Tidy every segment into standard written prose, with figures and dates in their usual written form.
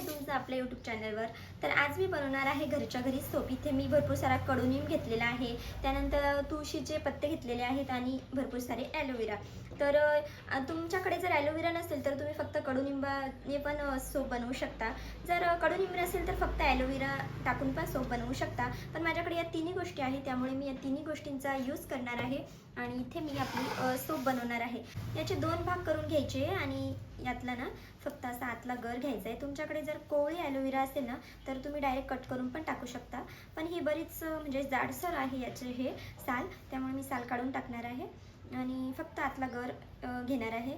तुमचं आपल्या यूट्यूब चॅनलवर. तर आज मी बनवणार आहे घरच्या घरी सोप. इथे मी भरपूर सारा कडुनिंब घेतलेला आहे, त्यानंतर तुळशीचे पत्ते घेतलेले आहेत आणि भरपूर सारे ॲलोवेरा. तर तुमच्याकडे जर ॲलोवेरा नसेल तर तुम्ही फक्त कडुनिंबाने पण सोप बनवू शकता. जर कडुनिंब नसेल तर फक्त ॲलोवेरा टाकून पण सोप बनवू शकता. पण माझ्याकडे या तिन्ही गोष्टी आहेत, त्यामुळे मी या तिन्ही गोष्टींचा यूज करणार आहे आणि इथे मी आपली सोप बनवणार आहे. याचे 2 भाग करून घ्यायचे आणि यातला ना फक्त असा आतला गर घ्यायचा आहे. तुमच्याकडे जर कोवळी ॲलोवेरा असेल ना तर तुम्ही डायरेक्ट कट करून पण टाकू शकता, पण ही बरीच म्हणजे जाडसर आहे याचे हे साल, त्यामुळे मी साल काढून टाकणार आहे आणि फक्त आतला गर घेणार आहे.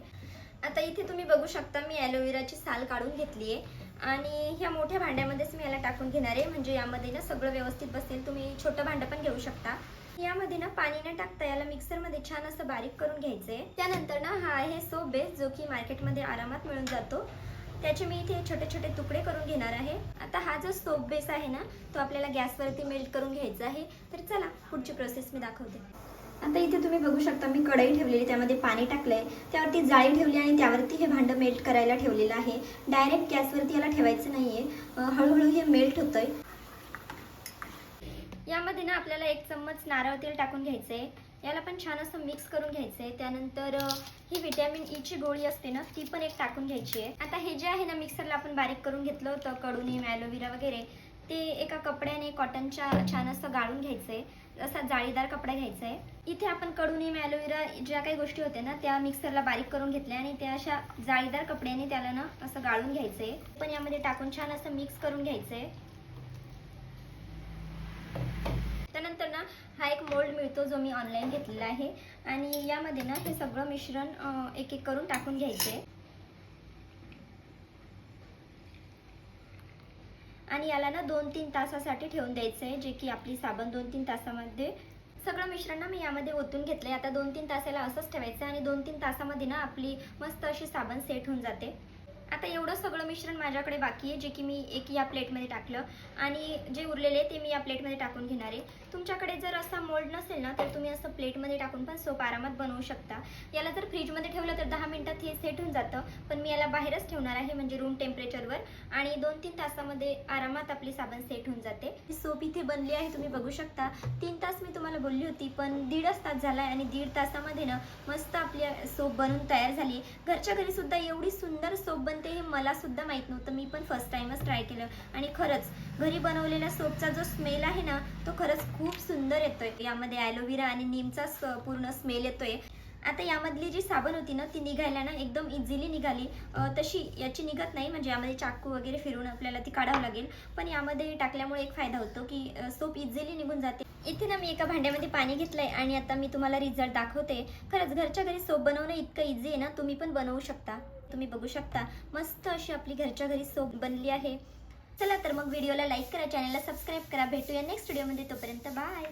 आता इथे तुम्ही बघू शकता मी ॲलोवेराची साल काढून घेतली आहे आणि ह्या मोठ्या भांड्यामध्येच मी याला टाकून घेणार आहे, म्हणजे यामध्ये ना सगळं व्यवस्थित बसेल. तुम्ही छोटं भांडं पण घेऊ शकता. यामध्ये ना पाणी न टाकता याला मिक्सरमध्ये छान असं बारीक करून घ्यायचं आहे. त्यानंतर ना हा आहे सोप बेस, जो की मार्केटमध्ये आरामात मिळून जातो. त्याचे मी इथे छोटे छोटे तुकडे करून घेणार आहे. आता हा जो सोप बेस आहे ना तो आपल्याला गॅसवरती मेल्ट करून घ्यायचा आहे. तर चला पुढची प्रोसेस मी दाखवते. आता इथे तुम्ही बघू शकता मी कढई ठेवलेली, त्यामध्ये पाणी टाकलंय, त्यावरती जाळी ठेवली आणि त्यावरती हे भांडं मेल्ट करायला ठेवलेलं आहे. डायरेक्ट गॅसवरती याला ठेवायचं नाहीये, हळूहळू हे मेल्ट होतंय. यामध्ये ना आपल्याला 1 चम्मच नारळ तेल टाकून घ्यायचं आहे. याला पण छान असं मिक्स करून घ्यायचं आहे. त्यानंतर ही व्हिटॅमिन ईची गोळी असते ना ती पण 1 टाकून घ्यायची आहे. आता हे जे आहे ना मिक्सरला आपण बारीक करून घेतलं होतं कडुनिंब, ॲलोवेरा वगैरे, ते एका कपड्याने कॉटनच्या छान असं गाळून घ्यायचं आहे. असा जाळीदार कपडा घ्यायचा आहे. इथे आपण कडुनिंब, ॲलोवेरा ज्या काही गोष्टी होत्या ना त्या मिक्सरला बारीक करून घेतल्या आणि त्या अशा जाळीदार कपड्याने त्याला ना असं गाळून घ्यायचं आहे. पण यामध्ये टाकून छान असं मिक्स करून घ्यायचं आहे. त्यानंतर ना हा एक मोल्ड मिळतो जो मी ऑनलाईन घेतलेला आहे आणि यामध्ये ना हे सगळं मिश्रण एक एक करून टाकून घ्यायचे आणि याला ना 2-3 तासासाठी ठेवून द्यायचं आहे, जे की आपली साबण 2-3 तासामध्ये सगळं मिश्रण ना मी यामध्ये ओतून घेतलंय. आता 2-3 तासाला असंच ठेवायचं आणि 2-3 तासामध्ये ना आपली मस्त अशी साबण सेट होऊन जाते. आता एवढं सगळं मिश्रण माझ्याकडे बाकी आहे, जे की मी एक या प्लेटमध्ये टाकलं आणि जे उरलेले ते मी या प्लेटमध्ये टाकून घेणार आहे. तुमच्याकडे जर असा मोल्ड नसेल ना तर तुम्ही असं प्लेटमध्ये टाकून पण सोप आरामात बनवू शकता. याला जर फ्रीजमध्ये ठेवलं तर 10 मिनिटात हे सेट होऊन जातं, पण मी याला बाहेरच ठेवणार आहे, म्हणजे रूम टेम्परेचरवर, आणि 2-3 तासामध्ये आरामात आपली साबण सेट होऊन जाते. ही सोप इथे बनली आहे, तुम्ही बघू शकता. 3 तास मी तुम्हाला बोलली होती, पण 1.5 तास झाला आहे आणि 1.5 तासामध्ये ना मस्त आपली सोप बनून तयार झाली. घरच्या घरी सुद्धा एवढी सुंदर सोप बनते हे मला सुद्धा माहीत नव्हतं. मी पण फर्स्ट टाइमच ट्राय केलं आणि खरंच घरी बनवलेल्या सोपचा जो स्मेल आहे ना तो खरंच खूप सुंदर येतोय. यामध्ये ॲलोवेरा आणि नीमचा पूर्ण स्मेल येतोय. आता यामधली जी साबण होती ना ती निघायला ना एकदम इझिली निघाली. तशी याची निघत नाही, म्हणजे यामध्ये चाकू वगैरे फिरून आपल्याला ती काढावं लागेल, पण यामध्ये टाकल्यामुळे एक फायदा होतो की सोप इझिली निघून जाते. इथे ना मी एका भांड्यामध्ये पाणी घेतलंय आणि आता मी तुम्हाला रिझल्ट दाखवते. खरंच घरच्या घरी सोप बनवणं इतकं इझी आहे ना, तुम्ही पण बनवू शकता. तुम्ही बघू शकता मस्त अशी आपली घरच्या घरी सोप बनली आहे. चला तर मग व्हिडिओला लाईक करा, चॅनलला सबस्क्राईब करा. भेटूया नेक्स्ट व्हिडिओमध्ये, तोपर्यंत बाय.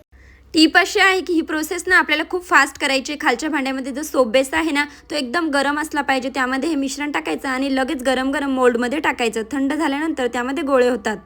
टिप अशी आहे की ही प्रोसेस ना आपल्याला खूप फास्ट करायची. खालच्या भांड्यामध्ये जो सोप बेस आहे ना तो एकदम गरम असला पाहिजे. त्यामध्ये हे मिश्रण टाकायचं आणि लगेच गरम गरम मोल्डमध्ये टाकायचं. थंड झाल्यानंतर त्यामध्ये गोळे होतात.